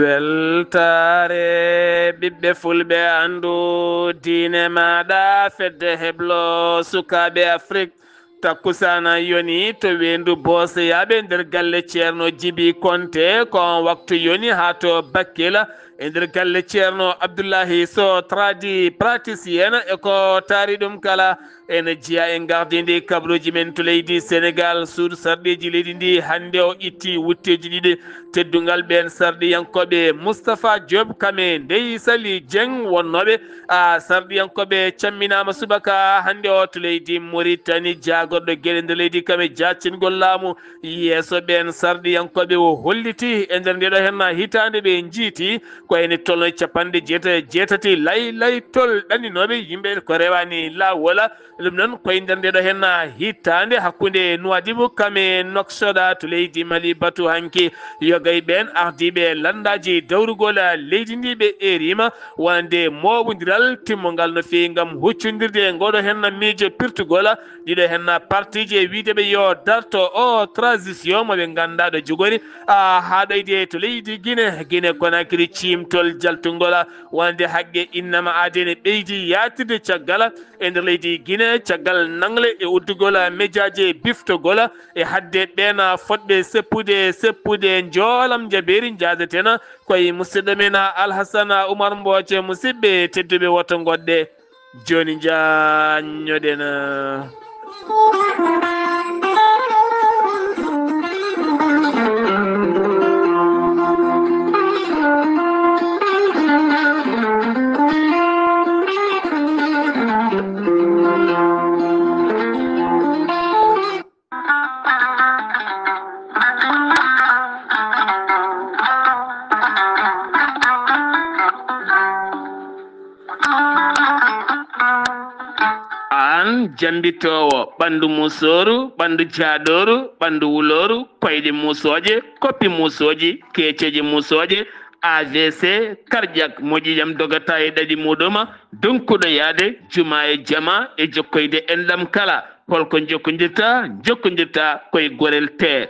weltare ɓiɓɓe fulɓe andu diine maɗa fedde heblo sukaɓe Afrique takkusana yoni to wendu bosoyaɓe nder galle ceerno Djiby Konté kon waktu yoni ha to Bakkila e nder galle ceerno Abdoullahi So tradi praticien e ko taari ɗum kala ene jiya en gardidi kabruji men to leydi Sénégal suudu sarɗiji leydi ndi hande o itti wutteji ɗiɗi teddungal ɓen sarɗiyankoɓe Moustapha Diop kame ndeyi Sali Dieng wonnoɓe sarɗiyankoɓe camminama subaka hande o to leydi Mauritanie jagorɗo gueɗe nder leydi kame jaccingol laamu yeeso ɓen sarɗiyankoɓe o holliti e nder ndeɗo henna hitande ɓe jiiti ko ene tolno 98 lay tol ɗanninoɓe yimɓe ko rewani lawola ɗum noon koye nder ndeɗo henna hittande hakkude Nouadhibou kame Nouakchott to leydi Mali batu hanki yogay ɓen ardiɓe landaji dawrugol leydi ndi ɓe erima wonde moɓodiral timmogal no fewi gam huccodirde ngoɗo henna miijo pirtugol ɗiɗo henna partiji e wideɓe yo darto o transition moɓe ganduɗa ɗo jogori ha ɗoyde to leydi Guinée Conakry cimtol jaltugol wonde haqqe innama adene ɓeydi yatirde caggal e nder leydi Guinée caggal nangle e uddugol médiaji biftogol e hadde ɓen fodɓe seppude joolam jaberi jadetena koye musidɗo men Alhassane Oumar Mbodje musidɓe tedduɓe woto goɗɗe joni jañoɗen jambitowo ɓandu musoru ɓandu jaɗoru ɓandu wuloru koyɗe musoje koppi musoji keceji musoje AVC cardiaque moƴƴijam dogata e ɗaɗi muɗuma donkuɗo yaade juma e jama e jokkoyde enɗam kala holko jokkodirta koye gorel te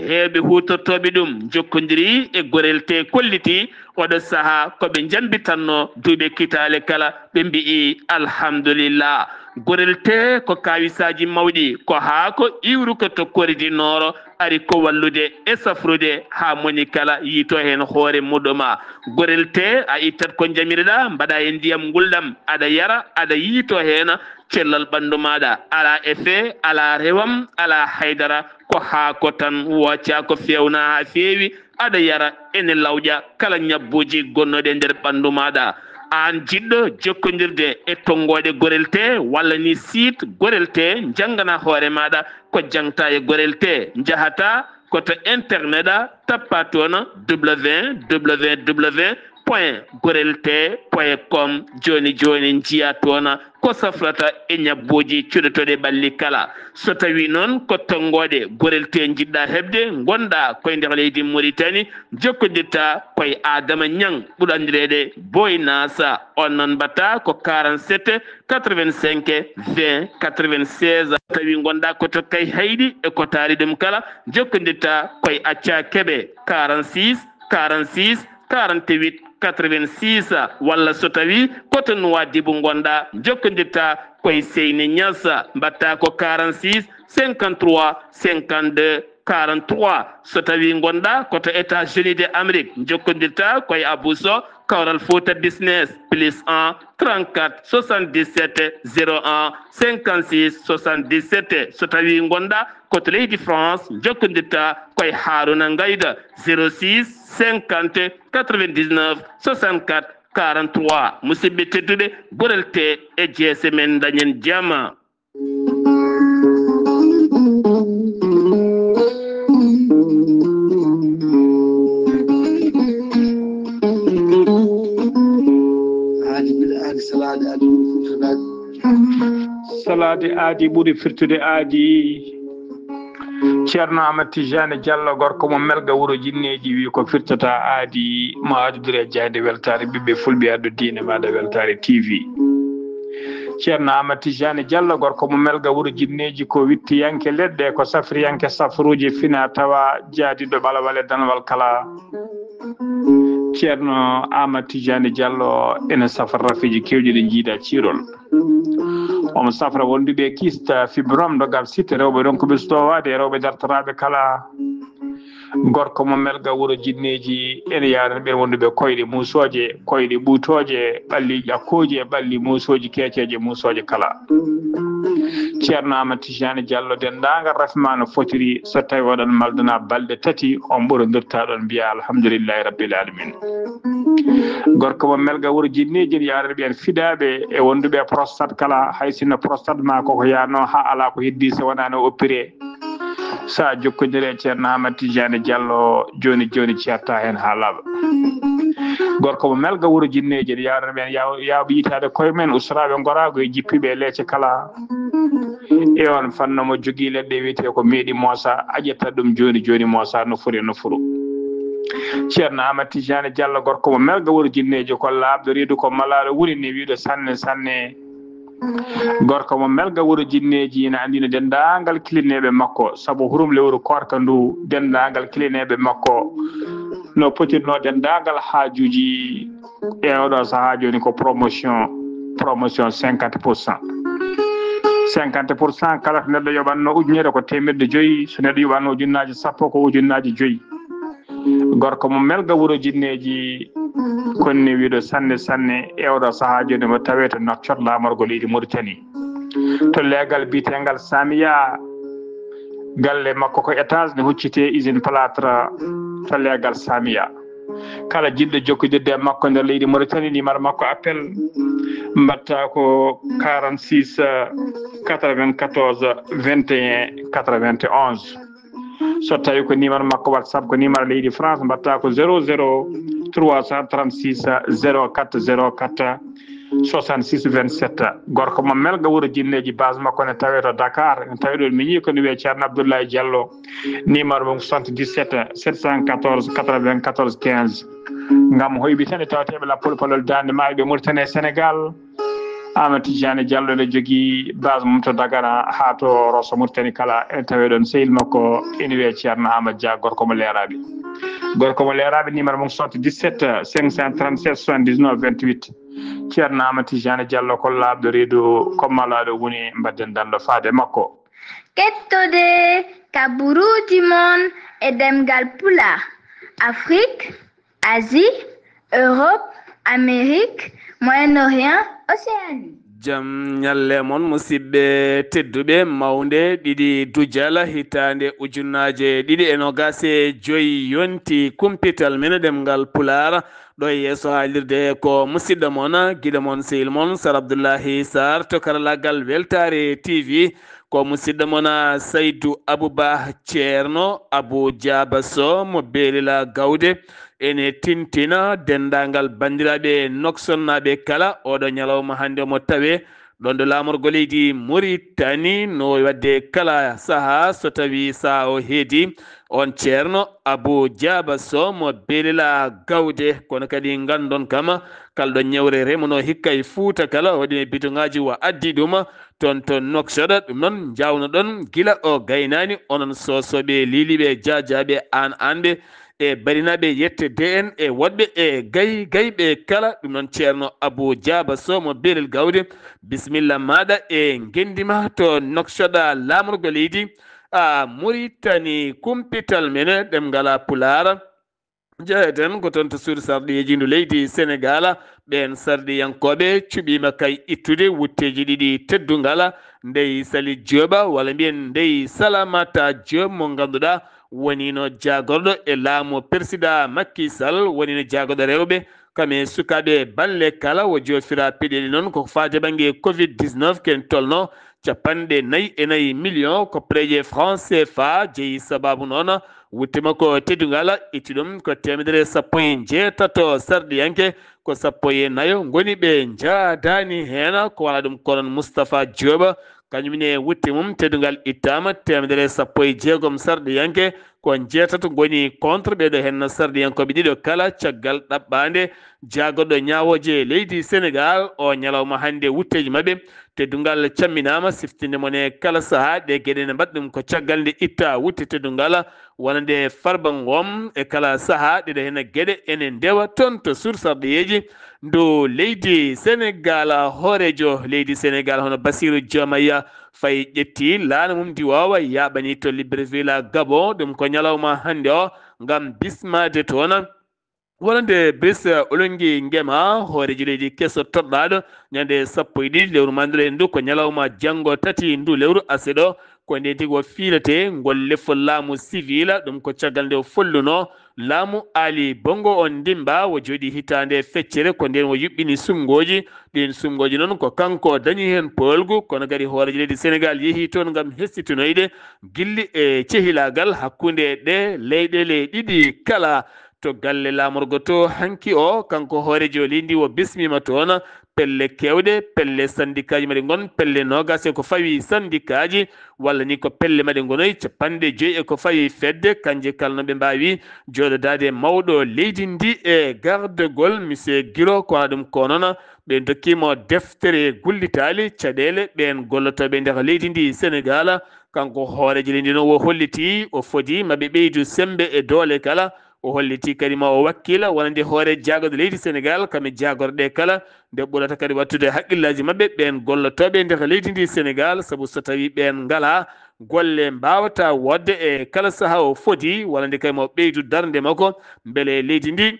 heɓe hutortoɓe ɗum jokkodiri e gorel te kolliti oɗo saaha koɓe jambitanno duuɓe kitale kala ɓe mbi'i alhamdulillah gorel te ko kawisaji mawɗi ko haa ko iwru ko tokkoridi nooro ari ko wallude e safrude ha moni kala yiito hen hoore muɗuma gorel te a ittat ko jamirɗa mbaɗa e ndiyam gulɗam aɗa yara aɗa yiito hen cellal ɓandu maɗa ala effet ala rewam ala haydara ko haa ko tan wocca ko fewna ha feewi aɗa yara ene lawƴa kala ñabbuji gonnoɗe nder ɓandu maɗa an jiɗɗo jokkodirde e tongoɗe gorel te walla ni site gorel te janggana hoore maɗa ko jangta e gorel te jahata koto internet tappa toon www.gorelte.com joni jiya toon ko safrata e ñabbuji cuɗotoɗe ɓalli kala so tawi noon ko tongoɗe gorel te jiɗɗa hebde gonɗa koye nder leydi Mauritanie jokkodirta koye Adama Niang ɓuurandireɗe Boy Nasa on noon mbatta ko 47 85 20 96 tawi gonɗa koto kay hayɗi e ko taari ɗum kala jokkodirta koye Acca Keɓe 46 48 86 walla so tawi koto Nouadhibou gonɗa jokkodirta koye Seyni Niassa mbatta ko 46 53 52 43 so tawi gonɗa koto États-Unis d'Amérique jokkodirta koye Abou Sow Kawral Fouta Business +1 34 77 01 56 77 so tawi gonɗa koto leydi France jokkodirta koye Haruna Ngayda 06 50 99 64 43 musidɓe tedduɓe gorel te e jeese men dañen jama salade aadi ɓuuri firtude aadi ceerno Amadou Tidiane Diallo gorko mo melga wuuro jinneji wi ko firtata aadi mo adudire jayde weltare ɓiɓɓe fulɓe addu diine maɗa weltare TV ceerno Amadou Tidiane Diallo gorko mo melga wuuro jinneji ko wittiyanke leɗɗe ko safriyanke safruji fina tawa jaadiɗo ɓalawal e danwal kala ceerno Amadou Tidiane Diallo ene safra rafiji kewɗi ɗe jiida ciirol omo safra wonduɓe kista fibrom dogal sitte rewɓe ɗon ko ɓestowade rewɓe dartoraɓe kala gorko mo melga wuro jinneji ene yaran ɓen wonduɓe koyɗe musoje koyɗe ɓuutoje ɓalli ƴakkoji e ɓalli musoji keceje musoje kala ceerno Amadou Tidiane Diallo dendagal rafima no fotiri so tawi oɗon maldana balɗe tati on ɓurodirta ɗon mbiya alhamdoulillahi rabbil alamin gorko mo melga wuro jinneji ene yaran ɓen fiɗaɓe e wonduɓe prostate kala hay sinno prostate ma koko yano ha ala ko heddi so wona no opéré sa jokkodire ceerno Amadou Tidiane Diallo joni joni certa hen ha laaɓa gorko mo melga wuro jinneji ene yaran ɓen yawɓe yitade koye men usraɓe gorago e jippiɓe leecce kala e on fanno mo jogui leɗɗe wiyete ko meeɗi moosa aƴetta ɗum joni joni moosa no fori no furo ceerno Amadou Tidiane Diallo gorko mo melga wuro jinneji ko laaɓɗo reedu ko malaɗo woni ni wiiɗo sanne sanne gorko mo melga wuro jinneji ne andino dendagal kilineɓe makko saabu hurum lewru korka ndu dendagal kilineɓe makko no potirno dendagal haajuji e oɗo saaha joni ko promotion 50%. 50% kala to neɗɗo yoɓanno ujunere ko 500 so neɗɗo yoɓanno ujunnaji 10 ko ujunnaji 5 gorko mo melga wuro jinneji konni wiiɗo sanne sanne e oɗo saaha joni mo tawe to noccot lamorgo leydi Mauritanie to leegal bitegal Samia galle makko ko étage ne huccite usine plâtre to leegal Samia kala jiɗɗo jokkodirde makko nder leydi Mauritanie numéro makko appel mbatta ko 46 94 21 91 so tawi ko numéro makko WhatsApp ko numéro leydi France mbatta ko 00 336 04 04 66 27 gorko mo melga wuro jinneji base makko ne tawe to Dakar ne tawi ɗon miñi ko no wiye ceerno Abdoulaye Diallo numéro mum 77 714 94 15 ngam hoybitande tawateɓe lappol palol dande maaɓe Mauritanie Sénégal Amadou Tidiane Diallo ne jogui base mum to Dagana ha to Rosso Mauritanie kala ene tawe ɗon sehil makko ene wiye ceerno Amadou Dia gorko mo leeraɓe numéro mum 77 537 79 28 ceerno Amadou Tidiane Diallo ko laaɓɗo reedu ko malaɗo woni mbadden dando faade makko kettode kaburuji mon e demgal pula Afrique Asie Europe Amérique Moyen-Orient Océanie jam nyalle mon musidɓe tedduɓe mawde ɗiɗi dujala hitande ujunnaje ɗiɗi e nogase joyi yonti kumpital men ɗemgal pulara ɗo yeeso haalirde ko musidɗo mon guiɗo mon sehil mon Sar Abdoullahi Sarr to karallagal Weltare TV ko musidɗo mon Saydou Abouba ceerno Abou Diaba Sow mo beelila gawde ene tintina dendagal bandiraɓe noksonnaɓe kala oɗo ñalawma hande mo tawe ɗon ɗo lamorgo leydi Mauritanie no wadde kala saaha so tawi sa o heedi on ceerno Abou Diaba Sow mo beelila gawde kono kadi gandon kama kalɗo ñewre remono hikka e Fouta kala waɗi bidongaji wa addi ɗum toon to noksoɗa ɗum noon jawno ɗon gila o gaynani onon sosoɓe liliɓe jajaɓe anɓe e barinaɓe yettede en e woɗɓe e gayɓe kala ɗum noon ceerno Abou Diaba Sow mo beelel gawde bisimilla maɗa e gendima to noksoɗa lamorgo leydi Mauritanie kumpital mene ɗemgala pulara jeeten ko toon to suudu sarɗiyejindu leydi Sénégal ɓen sarɗiyankoɓe cuɓima kay ittude wutteji ɗiɗi teddugala ndey Sali Dioba walla mbiyen ndey Salamata Diop mo ganduɗa wonino jagorɗo e laamu président Macky Sall wonino jagorɗo rewɓe kame sukaɓe balle kala wo jofira peɗeli noon koko fate banggue Covid-19 ken tolno 44 million ko préje franc CFA jeeyi sababu noon wuttima ko teddugal itti ɗum ko 117 sarɗiyanke ko 14 goni ɓe jaadani hen ko wala ɗum konon Moustapha Diop kañumne wutti mum teddugal ittama 116 sarɗiyanke ko jeetato goni contre ɓeɗo hen sarɗiyankoɓe ɗiɗo kala caggal ɗaɓɓande jagorɗo ñawoje leydi Sénégal o ñalawma hande wutteji mabɓe teddungal camminama siftinde mon e kala saha ɗe gueɗe ne mbaɗɗum ko caggal nde itta wutte teddungal wonande farba ngom e kala saha ɗeɗo hen gueɗe ene ndewa toon to sursarɗeyeji ndo leydi Sénégal hoorejo leydi Sénégal hono Bassirou Diomaye Faye ƴetti laana mum Diawa yaɓani to Libreville Gabon ɗum ko ñalawma hande o ngam bismade toon wonande Brice Oligui Nguema hoorejo leydi kesso toɗɗaɗo ñande 12 lewru mandira en ndu ko ñalawma janggo tati ndu lewru aseɗo ko nde tigi o fiilete ngol lefol laamu civil ɗum ko caggal nde o folluno laamu Ali Bongo on ndimba o jooɗi hitande feccere ko nden o yuɓɓini sumgoji ɗin sumgoji noon ko kanko dañi hen polgu kono kadi hoorejo leydi Sénégal yeehi toon ngam hessitinoyde gilli e cehilagal hakkunde ɗe leyɗele ɗiɗi kala to galle lamorgo to hanki o kanko hoorejo leydi o bismima toon pelle kewɗe pelle syndicat ji maɗe gon pelle nogas e ko fawi syndicat ji walla ni ko pelle maɗe gonoy 50 e ko fawi fedde kanje kala no ɓe mbawi joɗodade mawɗo leydi ndi e gardegol monsieur Guiro kono ɗum ko noon ɓe dokkimo deftere gullitali caɗele ɓen gollotoɓe nder leydi ndi Sénégal kanko hoorejo leydi no o holliti o foti maɓe ɓeydu sembe e doole kala o holliti kadi ma o wakkila wonande hoore jagode leydi Sénégal kami jagorɗe kala nde ɓurata kadi wattude haqqillaji mabɓe ɓen gollotoɓe nder leydi ndi Sénégal saabu so tawi ɓen ngala golle mbawata wodde e kala saaha o foti wonande kadi mo ɓeydu darde makko beele leydi ndi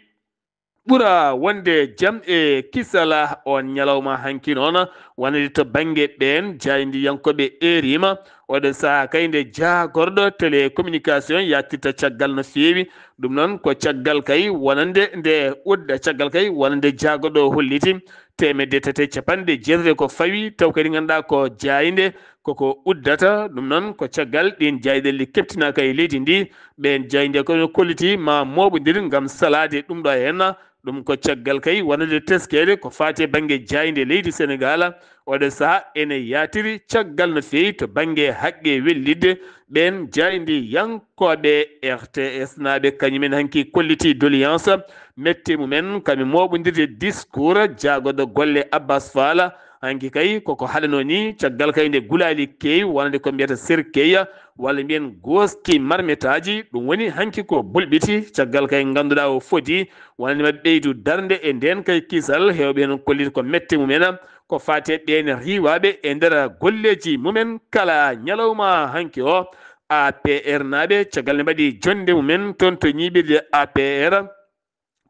ɓura wonde jaam e kisala on ñalawma hanki noon wonande to banggue ɓen jaydiyankoɓe erima oɗo saaha kayde jagorɗo télécommunication yattirta caggal no feewi ɗum noon ko caggal kay wonande nde udda caggal kay wonande jagorɗo holliti 350 ko fawi taw kadi ganduɗa ko jayde koko uddata ɗum noon ko caggal ɗin jayɗelli keptinaka e leydi ndi ɓen jayde kono kolliti ma moɓodir gam salade ɗum ɗo henna ɗum ko caggal kay wonande teskede ko fate banggue jayde leydi Sénégal oɗo saaha ene yatiri caggal no fewi to banggue haqqe wellidde ɓen jaydi yankoɓe RTS naɓe kañumen hanki kolliti doléance mette mumen kami moɓodirde discours jagoɗo golle Abbas Fall hanki kay koko haɗano ni caggal kay nde gulali kewi wonande ko mbiyata serkeya walla mbiyen goski marmetaji ɗum woni hanki ko bulɓiti caggal kay ganduɗa o foti wonande maɓe ɓeydu darde e nden kay kisal hewɓe hen kolliti ko mette mumen ko fate ɓen riwaɓe e nder golleji mumen kala ñalawma hanki o APR naɓe caggal ne mbaɗi jonde mumen toon to ñiɓirde APR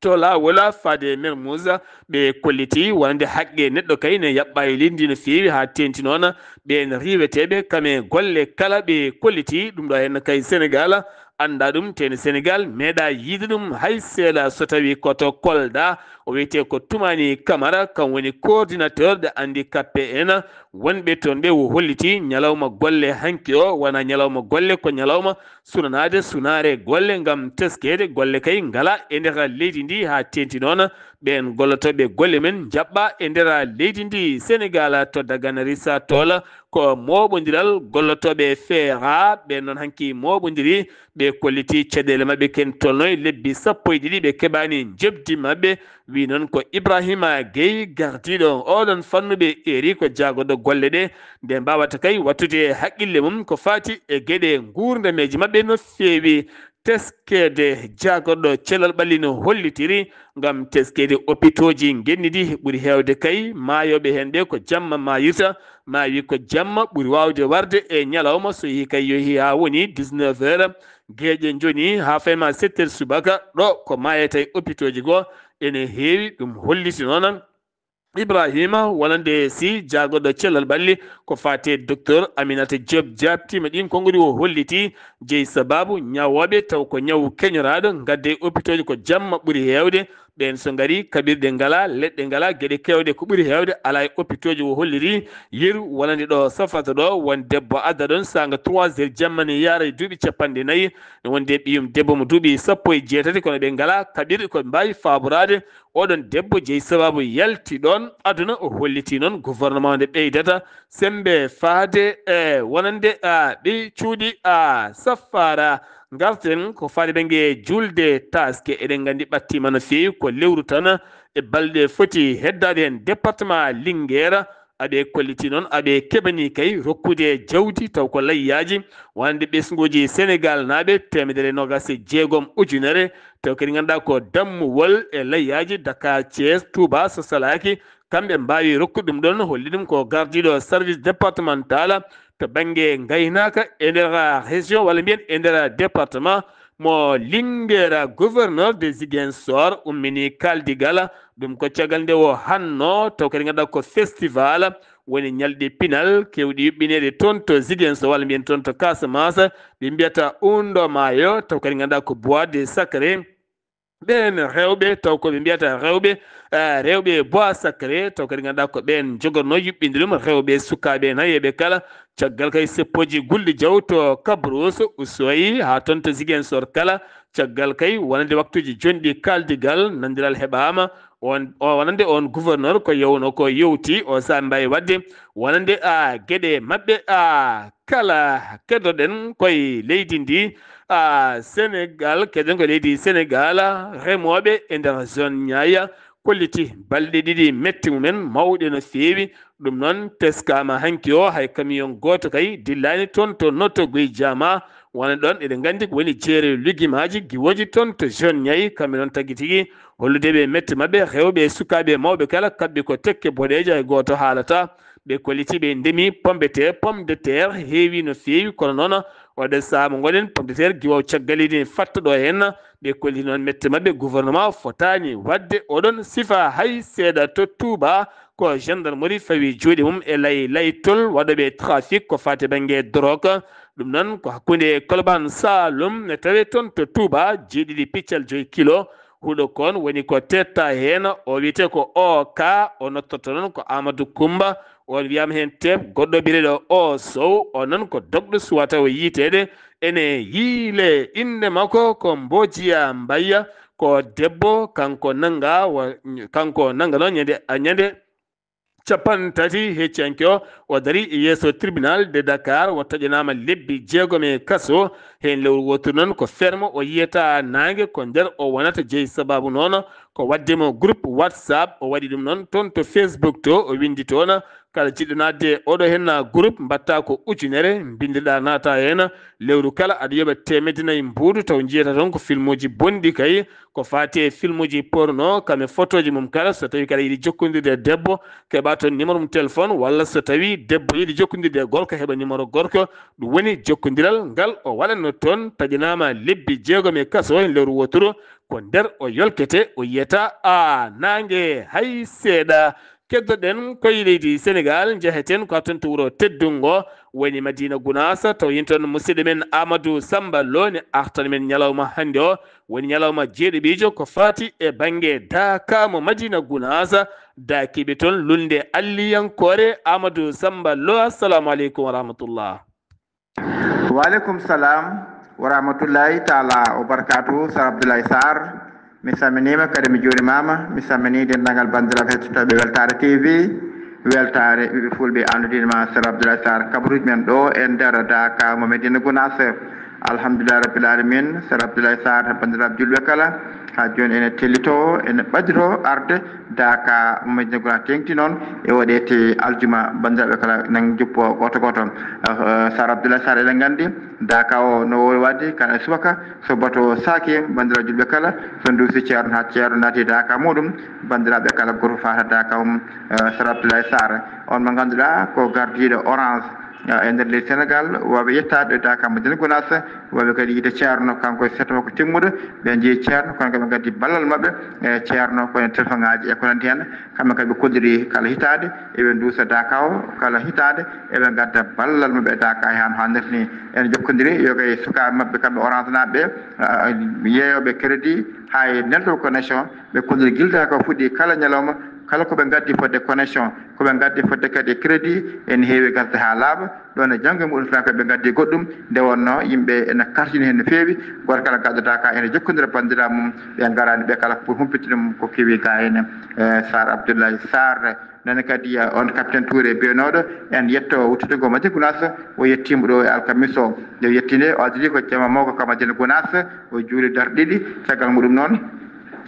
to lawola fade Mermoz ɓe kolliti wonande haqqe neɗɗo kay ne yaɓɓa e leydi no fewi ha tenti noon ɓen riweteɓe kame golle kala ɓe kolliti ɗum ɗo henna kay Sénégal anda ɗum tene Sénégal meeɗa yiide ɗum hay seeɗa so tawi koto Kolda o wiyete ko Toumani Camara kam woni coordinateur de handicapé en wonɓe toon ɓe o holliti ñalawma golle hanki o wona ñalawma golle ko ñalawma sunanade sunare golle gam teskede golle kay ngala e nder leydi ndi ha tenti noon ɓen gollotoɓe golle men jaɓɓa e nder leydi ndi Sénégal to Dagana Rissa Tola ko moɓodiral gollotoɓe feera ɓen noon hanki moɓodiri ɓe kolliti caɗele mabɓe ken tolnoy lebbi 12 ɓe keɓani jebdi mabɓe wi noon ko Ibrahima Gueye gardiɗo oɗon fannuɓe eri ko jagoɗo golle ɗe nde mbawata kay wattude haqqille mum ko fati e gueɗe gurdameji mabɓe no fewi teskede jagoɗo celal ɓalli no hollitiri gam teskede hôpitaux ji genniɗi ɓuuri hewde kay mayoɓe hen ɓe ko jamma mayirta ma wi ko jamma ɓuuri wawde warde e ñalawma so yeehi kay yohi ha woni 19 heures gueƴe joni ha fayma 7 heures subaka ɗo ko mayata e hôpitaux ji go ene heewi ɗum holliti noon Ibrahima wonande si jagoɗo cellal ɓalli ko fate docteur Aminata Diop jabtima ɗin konngodi o holliti jeeyi sababu ñawoɓe taw ko ñawu keñoraɗo gadde hôpitaux ji ko jamma ɓuuri hewde ɓen so gari kaɓirɗe ngala leɗɗe ngala gueɗe kewɗe ko ɓuuri hewde ala e hôpitaux ji o holliri yeru wonande ɗo safata ɗo won debbo adda ɗon sanga 3 heures jamma ne yaara e duuɓi 40 wonde ɓiyum debbo mo duuɓi 16 kono ɓe ngala kaɓirɗe ko mbawi faborade oɗon debbo jeeyi sababu yalti ɗon aduna o holliti noon gouvernement nde ɓeydata sembe faade e wonande ɓe cuuɗi saffara garten ko faade ɓengue julde taske eɗen gandi ɓattima no fewi ko lewru tan e balɗe foti heddade hen département Linguére aɓe kolliti noon aɓe keɓani kay rokkude jawdi taw ko layyaji wonde ɓesguji Sénégal naaɓe 126 ujunere taw kadi ganduɗa ko dammuwol e layyaji Dakar Thiés Touba so salaki kamɓe mbawi rokkude ɗum ɗon holli ɗum ko gardiɗo service départemental to banggue gaynaka e nder région walla mbiyen e nder département mo Linguére gouverneur de Ziguinchor ummini kaldigal ɗum ko caggal nde o hanno taw kadi ganduɗa ko festival woni ñalɗi pinal kewɗi yuɓɓinede toon to Ziguinchor walla mbiyen toon to Casamance ɓe mbiyata Undo Mayo taw kadi ganduɗa ko bois de sacré ɓen rewɓe taw koɓe mbiyata rewɓe bois sacré taw kadi ganduɗa ko ɓen jogorno yuɓɓinde ɗum rewɓe sukaɓe nayeɓe kala caggal kay seppoji gulɗi jaw to Kabrousse Ousoyi ha toon to Ziguinchor kala caggal kay wonande waktuji jonɗi kaldigal nandiral heɓama wonande on gouverneur ko yewno ko yewti o sa mbawi wadde wonande gueɗe mabɓe kala keddoɗen koye leydi ndi Sénégal keɗen ko leydi Sénégal remoɓe e nder zone Niaya kolliti balɗe ɗiɗi metti mumen mawɗe no feewi ɗum noon teskama hanki o hay camion goto kay dillani toon to notto Guy Diama wona ɗon eɗen gandi ko woni jeere luguimaji giwoji toon to jeune Niayi kamɓe noon tagui tigui holludeɓe metti mabɓe rewɓe sukaɓe mawɓe kala kabɓe ko tekke boɗejo hay goto haalata ɓe kolliti ɓe ndemi pomme de terre heewi no feewi kono noon oɗo saaha mo goɗen pomme de terre guiwow caggalidi fatta ɗo henna ɓe kolliti noon metti mabɓe gouvernement fotani wadde oɗon sifa hay seeɗa to Touba ko gendarmerie fawi juuɗe mum e laytol waɗoɓe trafic ko fate banggue drogue ɗum noon ko hakkude Colobane Saloum ne tawe toon to Touba jeeɗiɗi piccal 5 kilo huuɗo kon woni ko tetta hen o wiyete ko OK o nottoto noon ko Amadou Coumba on wiyama hen teb goɗɗo bireɗo o Sow o noon ko dogɗo suwata o yiitede ene yiile inde makko ko Mbojiya Mbayya ko debbo kanko nanga noon ñande capantati heccanke o dari yeeso tribunal de Dakar o taƴanama lebbi 6 kaso hen lewru wotu noon ko ferme o yiyata nangue ko nder o wonata jeeyi sababu noon ko waddemo groupe WhatsApp o waɗi ɗum noon toon to Facebook to o windi toon kala jiɗɗo nadde oɗo henna groupe mbatta ko ujunere bindiɗa nata hen lewru kala aɗa yoɓa 100 mbuuɗu taw jiyata toon ko film uji bonɗi kay ko fati film uji porno kame photoji mum kala so tawi kala yiiɗi jokkodirde debbo keɓa toon numéro mum téléphone walla so tawi debbo yiiɗi jokkodirde gorko heɓa numéro gorko ɗum woni jokkodiral ngal o waɗanno toon taƴinama lebbi 6 kaso e lewru wotoro ko nder o yolkete o yiyata nangue hay seeɗa keddoɗen koye leydi Sénégal jeheten ko hatton to wuuro teddungo woni Madina Gounass taw yin toon musidɗo men Amadou Samba Lo ne artan men ñalawma hande o woni ñalawma jeeɗiɓijo ko fati e banggue Daka mo Madina Gounass dakiɓe toon lunde alliyankore Amadou Samba Lo assalamu aleykum wa rahmatullah. Wa aleykum salam wa rahmatullahi taala wa barakatuhu Sar Abdoulaye Sarr mi salminima kadi mi juurimama mi salmini dendagal bandiraɓe hettotoɓe Weltare TV weltare ɓiɓe fulɓe andudinma Sar Abdoulaye Sarr kabaruji men ɗo e nder Daka mo Medina Gounass alhamdulillah rabbil alamin Sar Abdoulaye Sarr bandiraɓe julɓe kala ha joni ene tellito ene ɓadiro arde Daka mo Medina Gounass tengti noon e waɗete aljuma bandiraɓe kala nan juppo goto goto Sar Abdoulaye Sarr eɗen gandi Daka o no wowi wadde kana subaka so bato saki bandiraɓe julɓe kala so duusi ceerno ha ceerno naati Daka muɗum bandiraɓe kala goto fata Daka mum Sar Abdoulaye Sarr on mo ganduɗa ko gardiɗo orange e nder leydi Sénégal waɓe yettade Daka Madina Gounass waɓe kadi yiide ceerno kanko e setto makko timmuɗo ɓe jeeyi ceerno kono kadi ɓe gaddi ballal mabɓe e ceerno koye téléphone ngaji e ko nanti hen kamɓe kadi ɓe koddiri kala hitade eɓe duusa Daka o kala hitade eɓe gadda ballal mabɓe e Daka han ha nder ni ene jokkodiri yoga sukaɓe mabɓe kamɓe orange naɓe yeeyoɓe crédit ha e neldo connexion ɓe koddiri guilda ko fuɗɗi kala ñalawma kala koɓe gaddi fodde connexion koɓe gaddi fodde kadi crédit ene heewi gasde ha laaɓa ɗon e janggo muɗum tan koɓe gaddi goɗɗum nde wonno yimɓe ene kartini hen no feewi goto kala gaddo Daka ene jokkodira bandiraɓe mum ɓe garani ɓe kala pour humpitde ɗum ko keewi ga ene Sar Abdoulaye Sarr nane kadi on capitaine Touré biyanoɗo en yetto wuttude go Madina Gounass o yettima ɗo e alkamis o nde yettinde o adiri ko jamma mawko ka Madina Gounass o juuli darɗe ɗiɗi caggal muɗum noon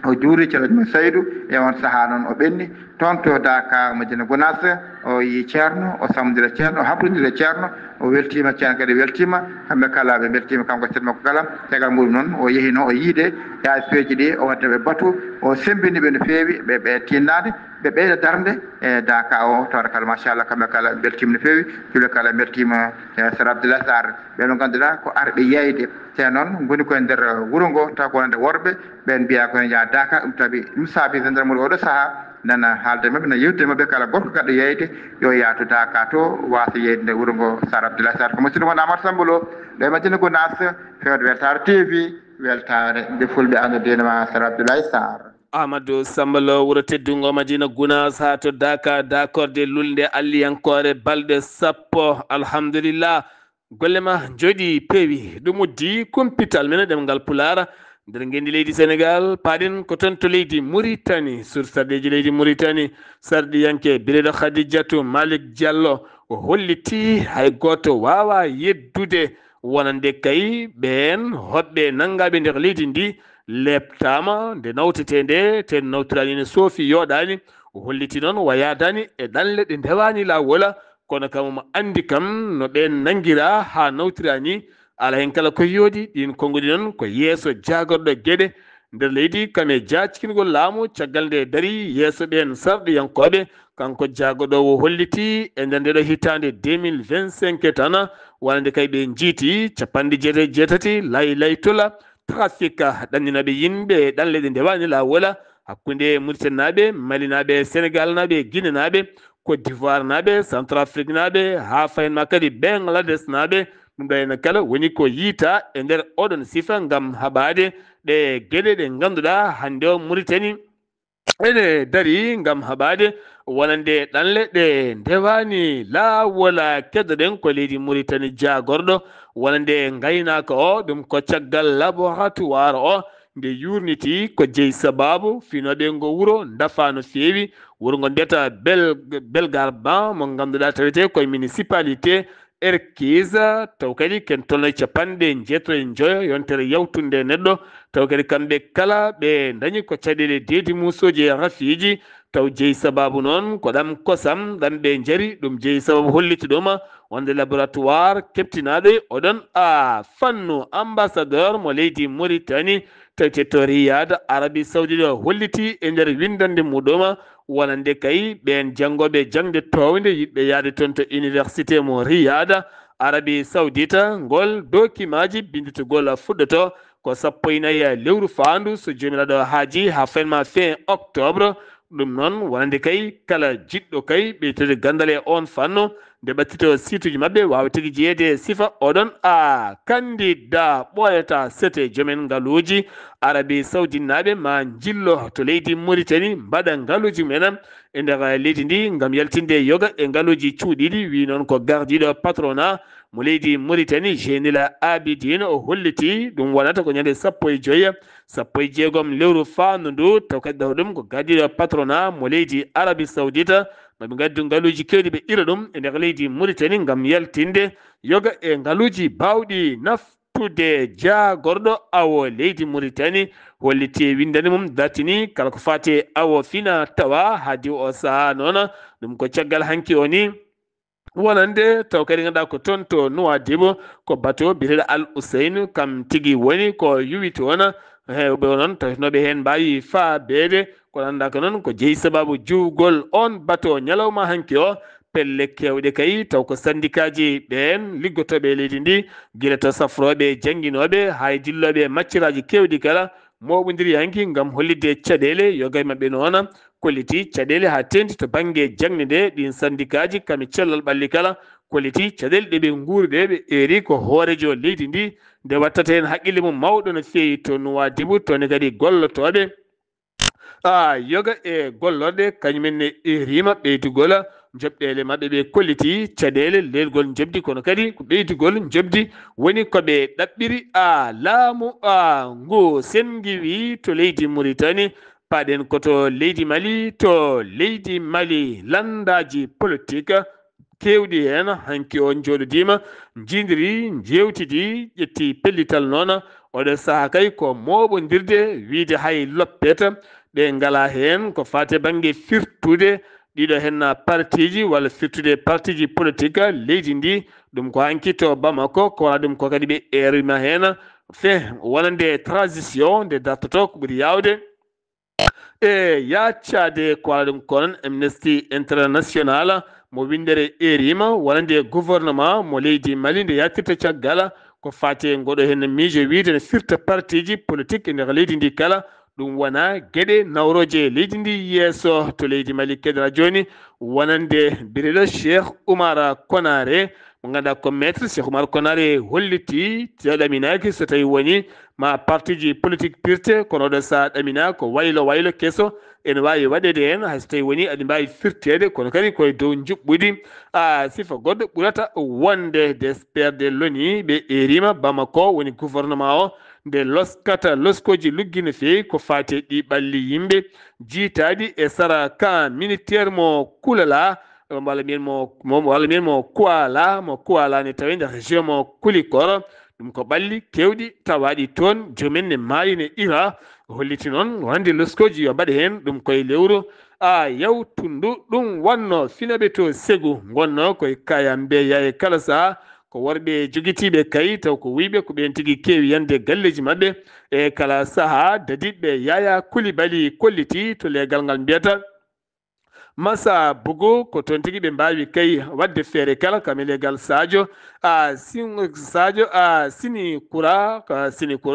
o juuri ceerno Saydou e on sahaa noon o ɓenni toon to Dakar Madina Gounass o yi ceerno o samdira ceerno o haɓrodira ceerno o weltima ceerno kadi weltima kamɓe kala ɓe beltima kanko ceerno makko kala tegal muɗum noon o yeehi noon o yiide ASP ji ɗi o waddeɓe batu o sembiniɓe no feewi ɓe tinnade ɓe ɓeyda darde e Dakar o tawata kala machallah kamɓe kala beltima no feewi juule kala beltima Sar Abdoulaye Sarr ɓen ganduɗa ko arɓe yeyde te noon goni koye nder wuuro ngo taw ko wonande worɓe ɓen mbiya koye jaa Dakar ɗum tawi ɗum saabi e nder muɗo oɗo saaha nana haalde mabɓe no yewtude mabɓe kala gorko gaɗɗo yeyde yo yaatu Dakar to wasa yeyde nde wuuro ngo Sar Abdoulaye Sarr ko musidɗo mon Amadou Samba Lo ɗo e Madina Gounass fewde Weltare TV weltare nde fulɓe andudema Sar Abdoulaye Sarr. Amadou Samba Lo wuro teddungo Madina Gounass ha to Dakar dakorde lulde alliyankore balɗe sappo alhamdulillah golle ma jooɗi peewi ɗum uddi kumpital men ɗemgal Pulaar nder ngendi leydi Sénégal paaɗen ko toon to leydi Mauritanie sur sarɗeji leydi Mauritanie sarɗiyanke bireɗo Khadijatou Malick Diallo o holliti hay goto wawa yeddude wonande kay ɓen hoɓɓe nangaɓe nder leydi ndi leptama nde nawtete nde te nawtirani ne soofi yoɗani o holliti noon wayadani e ɗanle ɗe ndewani lawola kono kam mo andi kam no ɓen nanguira ha nawtirani ala hen kala ko yoodi ɗin konngudi noon ko yeeso jagorɗo gueɗe nder leydi kame jackingol laamu caggal nde dari yeeso ɓen sarɗiyankoɓe kanko jagoɗo o holliti e nder ndeɗo hitande 2025 tan wonande kay ɓe jiiti 97 laytola trafic ɗanninaɓe yimɓe ɗanle ɗe ndewani lawola hakkude Mauritanie naɓe Mali naɓe Sénégal naɓe Guinée naɓe Côte d'Ivoire naɓe Centrafrique naɓe ha fayenma kadi Bangladesh naɓe ɗum ɗo henna kala woni ko yiita e nder oɗon sifa gam haɓade ɗe gueɗe ɗe ganduɗa hande o Mauritanie ene dari gam haɓade wonande ɗanle ɗe ndewani lawola keddoɗen ko leydi Mauritanie jagorɗo wonande gaynaka o ɗum ko caggal laboratoire o nde yurniti ko jeeyi sababu finoɓe ngo wuuro dafa no feewi wuuro ngo mbiyata Belgarban mo ganduɗa tawete koye municipalité Erkise taw kadi ken tolno 95 yontere yawtunde neɗɗo taw kadi kamɓe kala ɓe dañi ko caɗele deedi musoji e rafiji taw jeeyi sababu noon ko ɗam kosam ɗam ɓe jaari ɗum jeeyi sababu holliti ɗuma wonde laboratoire keɓtinaɗo oɗon fannu ambassadeur mo leydi Mauritanie tawte to Riyad Arabie Saoudite o holliti e nder windande muɗuma wonande kay ɓen janggoɓe jangde towde yiɗɓe yaade toon to université mo Riyad Arabie Saoudite ngol dokimaji binditogol fuɗɗoto ko 14 lewru fandu so jomiraɗo haaji ha fenma fin octobre ɗum noon wonande kay kala jiɗɗo kay ɓeytude gandal e on fannu nde ɓattito site uji mabɓe wawa tigui jeeyede sifa oɗon candidat ɓoyata sete joomen ngaaluji Arabie Saoudite naɓe ma jillo to leydi Mauritanie mbaɗa ngaaluji mumen e nder leydi ndi gam yaltinde yoga e ngaaluji cuuɗiɗi wi noon ko gardiɗo patronat mo leydi Mauritanie Jeynila Abidine o holliti ɗum wonata ko ñande 15 lewru fandu ndu taw kadi ɗaw ɗum ko gardiɗo patronat mo leydi Arabie Saoudite maɓe gaddu ngaaluji kewɗi ɓe ira ɗum e nder leydi Mauritanie gam yaltinde yoga e ngaaluji bawɗi naftude jagorɗo awo leydi Mauritanie holliti windande mum dartini kala ko fate awo fina tawa ha diw o saaha noon ɗum ko caggal hanki o ni wonande taw kadi ganduɗa ko toon to Nouadhibou ko bateau biyeteɗo Al Hussein kam tigui woni ko yuwi toon hewɓe noon tawitinoɓe hen mbawi faabede ko anda ko noon ko jeeyi sababu juwgol on bateau ñalawma hanki o pelle kewɗe kay taw ko syndicat ji ɓen liggotoɓe leydi ndi guila to safroɓe jangguinoɓe hay dilloɓe macciraji kewɗi kala moɓodiri hanki gam hollidde caɗele yogay mabɓe noon kolliti caɗele ha tendi to banggue jangde nde ɗin syndicat ji kami cellal ɓalli kala kolliti caɗele ɗeɓe guuriɗe ɓe eri ko hoorejo leydi ndi nde wattata hen haqqille mum mawɗo no feewi to Nouadhibou toni kadi gollotoɓe yoga e gollorɗe kañumenne erima ɓeydugol joɓɗele mabɓe ɓe kolliti caɗele lelgol jobdi kono kadi ko ɓeydugol jobdi woni koɓe ɗaɓɓiri laamu ngu sengiwi to leydi Mauritanie paɗen koto leydi Mali to leydi Mali landaji politique kewɗi hen hanki o jooɗodima jidiri jewtidi ƴetti pellital noon oɗo saha kay ko moɓodirde wiide hay loppeta ɓe ngala hen ko fate banggue firtude ɗiɗo hen partiji walla firtude partiji politique leydi ndi ɗum ko hanki to Bamako ko wona ɗum ko kadi ɓe erima hen fe wonande transition nde dartoto ko ɓuuri yawde e yaccade ko wala ɗum ko noon Amnesty International mo windere erima wonande gouvernement mo leydi Mali nde yattirta caggal ko fate ngoɗo hen miijo wiide ne firta partiji politique e nder leydi ndi kala ɗum wona gueɗe nawroje leydi ndi yeeso to leydi Mali kedora joni wonande bireɗo Cheikh Oumar Konaré mo ganduɗa ko maître Cheikh Oumar Konaré holliti ɗaminaki so tawi woni ma partiji politique pirte kono ɗo sa ɗamina ko waylo kesso ene wawi waɗede hen hayso tawi woni aɗi mbawi firtede kono kadi koye dow juɓɓudi sifa goɗɗo ɓurata wonde desperde loni ɓe erima Bamako woni gouvernement o nde loskata loskoji luggi no fewi ko fate ɗi ɓalli yimɓe jiitaɗi e sara camp militaire mo Kulala walla mbiyen mo Kuala ne tawi nder région mo Kulikoro ɗum ko ɓalli kewɗi tawaɗi toon jomumen ne maayi ne ira holliti noon wonde loskoji yo mbaɗe hen ɗum koye lewru yawtundu ɗum wonno finaɓe to Ségou gonno koye kaya mbeya e kala saha ko worɓe joguitiɓe kayi taw ko wiɓe ko ɓen tigui kewi yande galleji mabɓe e kala saaha dadiɓe Yaya Coulibaly kolliti to legal ngal mbiyata Massa Bougou ko toon tigui ɓe mbawi kay wadde feere kala kame legal Sadio Sini Koura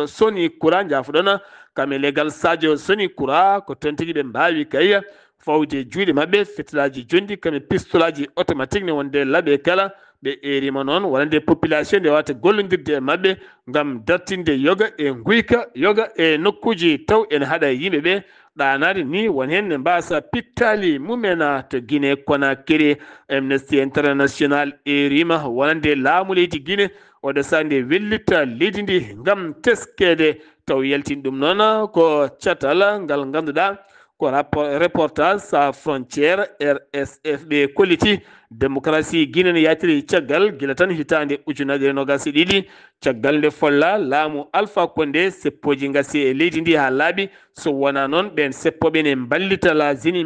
Soni Koura jafoɗon kame legal Sadio Soni Koura ko toon tigui ɓe mbawi kay fawde juuɗe mabɓe fetilaji jondi kame pistolaji automatique ne wonde laaɓe kala ɓe erima noon wonande population nde wata gollodirde e mabɓe gam dartinde yoga e guyka yoga e nokkuji taw ene haɗa yimɓeɓe ɗanade ni won hen ne mbasa pittali mumena to Guinée Conakry. Amnesty International erima wonande laamu leydi Guinée oɗo sande wellita leydi ndi gam teskede taw yaltin ɗum noon ko catal ngal ganduɗa ko reportage sans frontiére RSF ɓe kolliti démocratie Guinée ne yatiri caggal gila tan hitande ujunere nogasi ɗiɗi caggal nde folla laamu Alpha Condé seppoji gasi e leydi ndi ha laaɓi so wona noon ɓen seppoɓe ne ballita la junte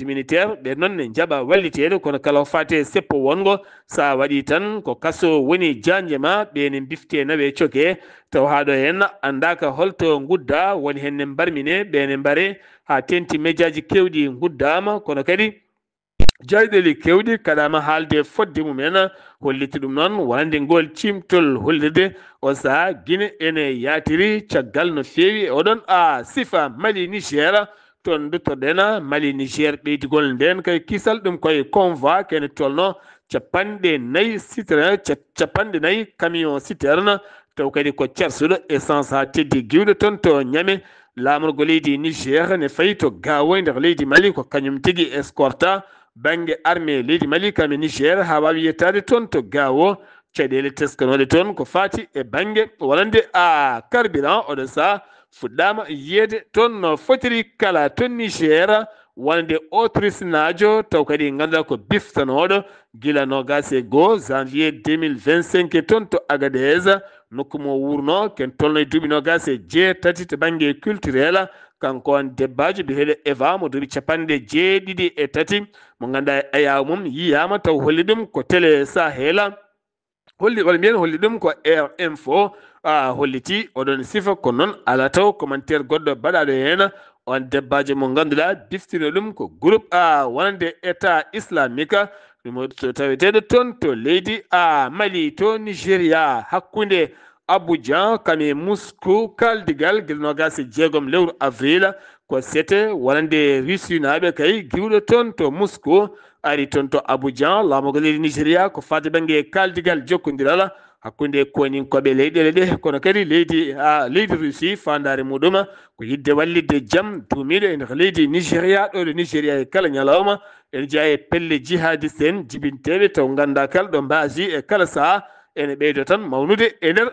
militaire ɓe noon ne jaɓa wallitede kono kala fate seppo wongo sa waɗi tan ko kaso woni janje ma ɓe ne bifte nawe coke taw haɗo hen andaka holto gudda woni hen ne barmine ɓene mbare ha tenti médiaji kewɗi guddama kono kadi jayɗeli kewɗi kaɗama haalde fodde mumen holliti ɗum noon wonande ngol cimtol hollirde o saaha Guinée ene yatiri caggal no fewi oɗon sifa Mali Niger toon duttoɗen Mali Niger ɓeydigol nden kay kisal ɗum koye convoi kene tolno capanɗe nayyi camion citerne taw kadi ko carsuɗo essence ha teddi giwɗo toon to ñame lamorgo leydi Niger ne fayi to Gawo nder leydi Mali ko kañum tigui escorta banggue armée leydi Mali kame Niger ha wawi yettade toon to Gawo caɗele teskanoɗe toon ko fati e banggue wonande carburant oɗo saha fuɗɗama yiyede toon no fotiri kala toon Niger wonande autrice najo taw kadi ganduɗa ko biftanoɗo guila nogas e goho janvier 2025 toon to Agadez nokku mo wurno ken tolno e duuɓi nogas e jeetati to banggue culturel kanko on debbajo biyeteɗo Eva mo duuɓi capanɗe jeeɗiɗi e tati mo ganduɗa ayaw mum yiyama taw holli ɗum ko télé Sahel holli ɗum ko Air Info holliti oɗon sifa ko noon ala taw commentaire goɗɗo baɗaɗo hen on debbajo mo ganduɗa biftino ɗum ko groupe wonande état islamique ɗum taweteɗo toon to leydi Mali to Nigéria hakkude Abidjan kame Moscou kaldigal guilnogas e jeegom lewru avril ko sete wonande Russie naɓe kay giwɗo toon to Moscou ari toon to Abidjan laamogo leydi Nigéria ko fate banggue kaldigal jokkodiral hakkude koninkoɓe leyɗele ɗe kono kadi leydi Russie fandare muɗum ko yidde wallidde jaam duumiɗo e nder leydi Nigéria ɗo ɗo Nigéria e kala ñalawma ene jeeya e pelle jihadiste en jibinteɓe taw ganda kala ɗo mbasi e kala saaha ene ɓeydo tan mawnude e nder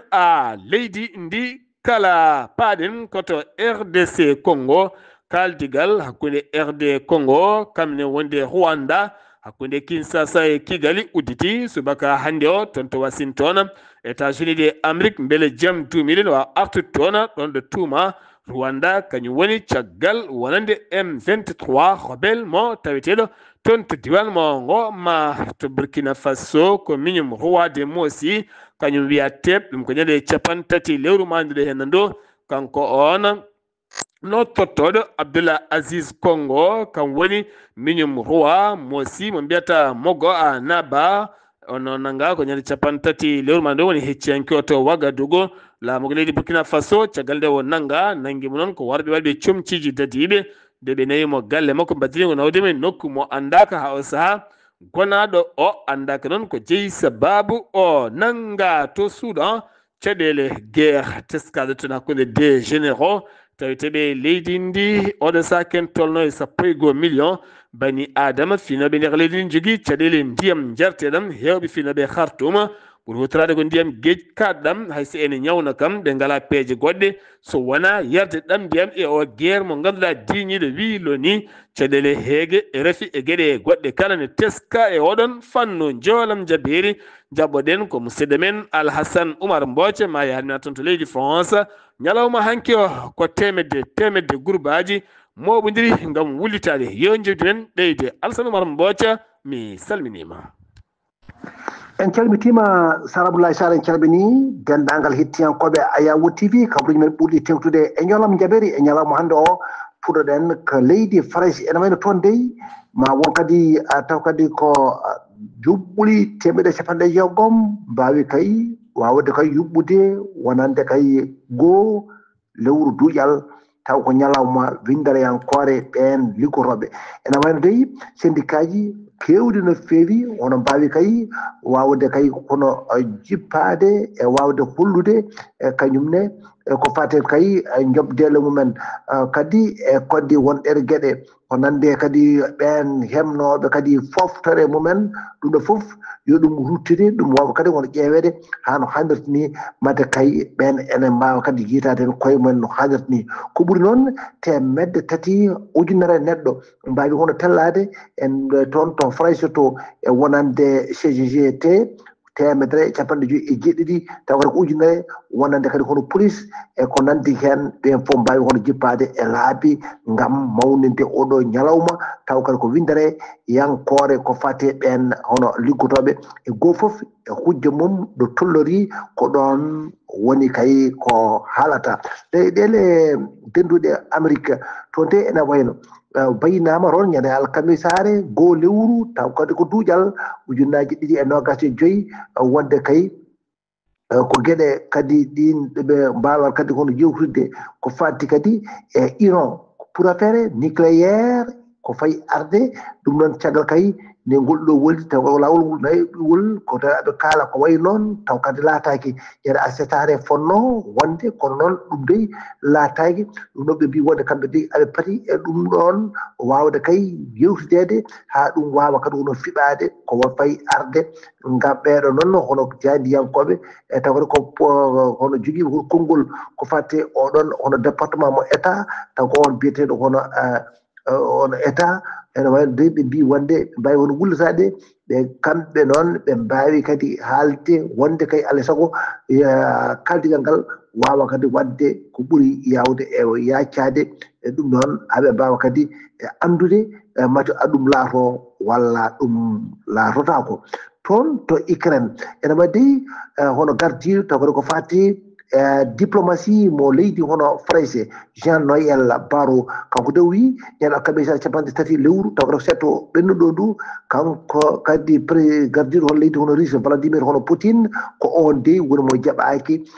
leydi ndi kala paaɗen koto RDC Congo kaldigal hakkude RD Congo kamne wonde Rwanda hakkunde Kinshasa e Kigali udditi subaka hande o ton to Washington États-Unis de Amérique mbele jam 2000 wa artu tona don de tuma Rwanda kanyum woni caggal wonande M23 rebel mo taweteɗo ton to diwan mo ngo ma to Burkina Faso ko miñum roi de Mosi kanyum wiya teb ɗum ko ñande capantati lewru mandude hen do kanko on no tottoɗo Abdullah Aziz Kongo kam woni miñum roi Mosi mo mbiyata Mogo a Naba ono nanga ko ñande capantati lewru mandude woni hecciyanke to Wagadugu laamu leydi Burkina Faso caggal nde o nangi mo noon ko warɓe waɗɓe comciji dadiɓe nde ɓe nayi mo galle makko mbaddiringo nawdema nokku mo andaka ha o saaha gonaɗo o andaka noon ko jeeyi sababu o nanga to Soudan caɗele guerre teskade toon hakkude des généraux taweteɓe leydi ndi oɗo sa ken tolno e 1 million bani adama finoɓe nder leydi ndi jogui caɗele ndiyam jarteɗam hewɓe finoɓe Khartoum ɓuri hutorade ko ndiyam gueji kaɗɗam hayso ene ñawna kam ɓe ngala peeje goɗɗe so wona yarde ɗam ndiyam e o guerre mo ganduɗa diñiɗo wiilo ni caɗele heege refi e gueɗe goɗɗe kala ne teska e oɗon fannu joolam jaberi jaɓɓoɗen ko musidɗo men Alhassane Oumar Mbodje ma yaadina toon to leydi France ñalawma hanki o ko temedde gurbaji moɓodiri gam wullitade yo jewdi men ɗeyde Alhassane Oumar Mbodje mi salminima. En calmitima Saraboulaye Sarr en calmini dendagal hettiyankoɓe Ayawu TV kabaruji men ɓurɗi tengtude e ñalam jaɓeri e ñalawma hande o puɗoɗen ko leydi France ene wayno toon dey ma won kadi taw kadi ko juɓɓuli 150 mbawi kay wawde kay yuɓɓude wonande kay goo lewru duuƴal taw ko ñalawma windareyankore ɓen liggotoɓe ene wayno dey syndicat ji kewɗi no feewi wono mbawi kay wawde kay kono jippade e wawde hollude e kañumne ko fate kay jobdele mumen kadi e koddi wonɗere gueɗe ko nande kadi ɓen hemnoɓe kadi foftore mumen ɗum ɗo foof yo ɗum ruttide ɗum wawa kadi wono ƴeewede ha no hannirta ni madde kay ɓen ene mbawa kadi yitade hen koye mumen no hannirta ni ko ɓuuri noon 3 ujunere neɗɗo mbawi hono tellade en toon to France to e wonande CGT 150 taw kadi ko ujunere wonande kadi hono police e ko nandi hen ɓen fof mbawi hono jippade e laabi gam mawninde oɗo ñalawma taw kadi ko windere yankore ko fate ɓen hono liggotoɓe e goho foof e hujja mum ɗo tollori ko ɗon woni kay ko haalata ɗele denduɗe Amérique to nde ene wayno bayinama toon ñande alkamisare goo lewru taw kadi ko duuƴal 2025 wonde kay ko gueɗe kadi ɗin ɓe mbawa kadi hono yewtude ko fatti kadi e Iran pour affaire nucléaire ko fayi arde ɗum noon caggal kay ne ngolɗo woldi taw lawol ngol nayiwol ko tawaɓe kaala ko wayi noon taw kadi laataki yeɗa acetare fonno wonde kono noon ɗum dey laataki ɗum ɗon ɓe mbi wonde kamɓe dey aɓe pati e ɗum ɗon wawde kay yewtidede ha ɗum wawa kadi wono fiɓade ko fayi arde ngam ɓeɗo noon hono jaadiyankoɓe e taw kadi ko hono jogui konngol ko fatte oɗon hono département mo état taw ko on biyeteɗo hono on état ene wayno de ɓe mbi wonde ɓe mbawi won wullatade ɓe kamɓe noon ɓe mbawi kadi haalde wonde kay alay saago kaldigal ngal wawa kadi wadde ko ɓuuri yawde e yaccade e ɗum noon aɓe mbawa kadi andude mati aɗum laato walla ɗum laatotako toon to Ukraine ene wadde hono gardiɗo taw kadi ko fati diplomatie mo leydi hono France Jean Noël Barrot kanko de wi ñande alkamisa 3 lewru taw kadi setto ɓennuɗo ndu kanko kadi gardiɗo hono leydi hono Russie Vladimir hono Poutine ko on de woni mo jaɓaki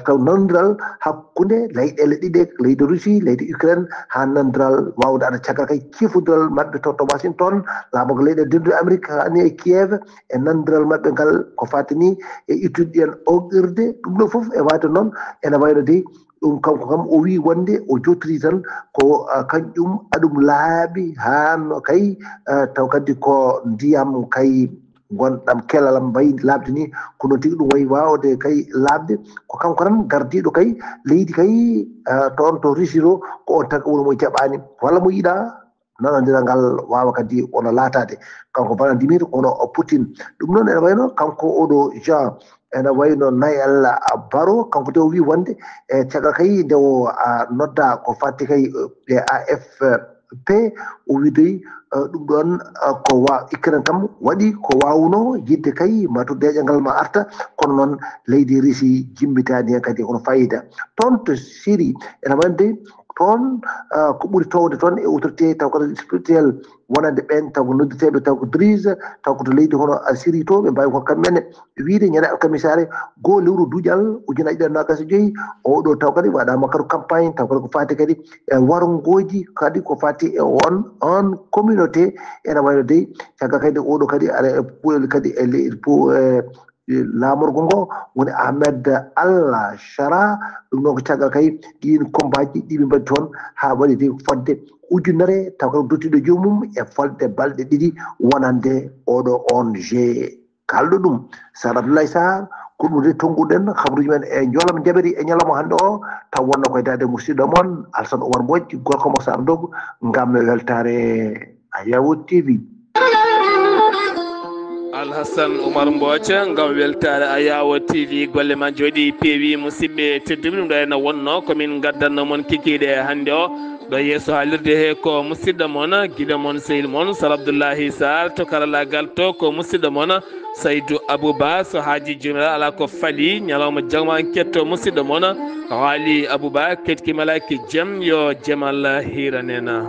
taw nandiral hakkude leyɗele ɗiɗe leydi Russie leydi Ukraine ha nandiral wawde aɗa caggal kay cifodiral mabɓe to Washington laamogo leyɗe dendude Amérique ani e Kiev e nandiral mabɓe ngal ko fatini e ittude ɗen oɗirde ɗum ɗo foof e wade noon ene wayno de ɗum kanko kam o wi wonde o jottiri tan ko kañƴum aɗum laaɓi hanno kay taw kadi ko ndiyam kay gonɗam kelalam mbayi laaɓde ni kono tigi ɗum wayi wawde kay laaɓde ko kanko tan gardiɗo kay leydi kay toon to Russie to ko on tan woni mo jaɓani walla mo yiiɗa nanodira ngal wawa kadi ono laatade kanko Vladimir ono Putin ɗum noon ene wayno kanko oɗo Jean ene wayno Nayel Baro kanko de o wi wonde e caggal kay nde o nodda ko fatti kay e AFP o widoyi ɗum ɗon ko Ukraine kam waɗi ko wawno yidde kay matu deƴangal ma arta kono noon leydi Russie jimmitani hen kadi kono fayida toon to Syrie ene wande toon ko ɓuri towde toon e autorité taw koto spirituel wonande ɓen taw ko nodduteɓe taw ko Drise taw koto leydi hono Syrie to ɓe mbawi ko kamɓene wiide ñande alkamisare goo lewru duuƴal 2025 oɗo taw kadi waɗama kadi campagne taw kadi ko fati kadi e wargoji kadi ko fati e on communauté ene wayno dey caggal kadi oɗo kadi aɗa puɗel kadi e lamorgo ngo woni Ahmed Al Shara ɗum noon ko caggal kay ɗin combaji ɗiɓe mbaɗi toon ha waɗi de fodde ujunere taw kadi dottiɗo jomum e folde balɗe ɗiɗi wonande oɗo ONG kalɗo ɗum Sar Abdoulaye Sarr ko ɗum de tonguɗen habaruji men e jolam jaɓeri e ñalawma hannde o taw wonno koye dade musidɗo moon Alassane Oumar Mbodj gorko mo Sar Dogo ngam weltare Ayawo TV. Alhassan Oumar Mbodj ngam weltare Ayawo TV golle ma jooɗi peewi musidɓe tedduɓe ɗum ɗo ene wonno komin gaddanno moon kikiɗe hannde o ɗo yeeso haalirde he ko musidɗo moon guiɗo moon sehil moon Sar Abdoullahi Sarr to karallagal to ko musidɗo moon Saydou Abouba so haaji jomiraɗo ala ko faali ñalawma jagma ketto musidɗo moon Waly Abouba ketki malaki jaam yo jamal hiranena.